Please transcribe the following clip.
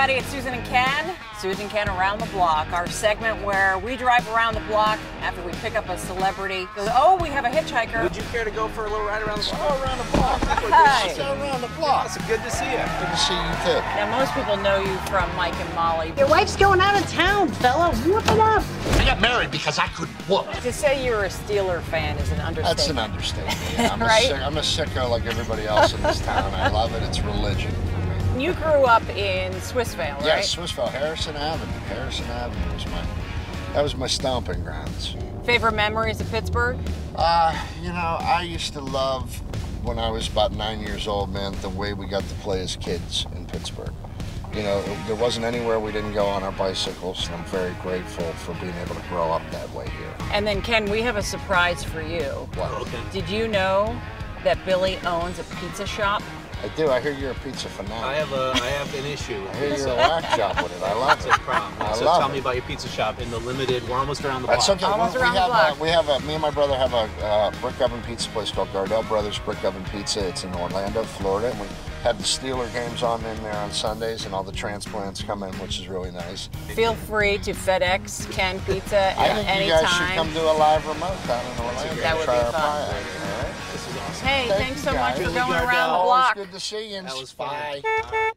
everybody, it's Susan and Ken. Susan and Ken Around the Block, our segment where we drive around the block after we pick up a celebrity. Oh, we have a hitchhiker. Would you care to go for a little ride around the block? Go around the block. Hi. Go around the block. Awesome, good to see you. Good to see you too. Now, most people know you from Mike and Molly. Your wife's going out of town, fella. Whoop it up. I got married because I couldn't whoop. To say you're a Steeler fan is an understatement. That's an understatement. Yeah, Right? I'm a sicko like everybody else in this town. I love it. It's religion. You grew up in Swissvale, right? Yes, Swissvale, Harrison Avenue. Harrison Avenue was my stomping grounds. Favorite memories of Pittsburgh? You know, I used to love, when I was about 9 years old, man, the way we got to play as kids in Pittsburgh. You know, there wasn't anywhere we didn't go on our bicycles, and I'm very grateful for being able to grow up that way here. And then, Ken, we have a surprise for you. What? Okay. Did you know that Billy owns a pizza shop? I do. I hear you're a pizza fanatic. I have an issue with I hear pizza. you're a whack job with it. I love That's it. a problem. I So love tell it. me about your pizza shop in the limited. We're almost around the block. That's okay. Almost around the block. Me and my brother have a brick oven pizza place called Gardell Brothers Brick Oven Pizza. It's in Orlando, Florida. And we have the Steeler games on in there on Sundays, and all the transplants come in, which is really nice. Feel free to FedEx Ken Pizza I at think any you guys time. should come do a live remote down in Orlando. That would Try be our fun. pie out here, all right? This is awesome. Hey, Thank thanks you, so much guys. for going Billy around the Gardell. block. Always good to see you. That was fun. Bye. All right.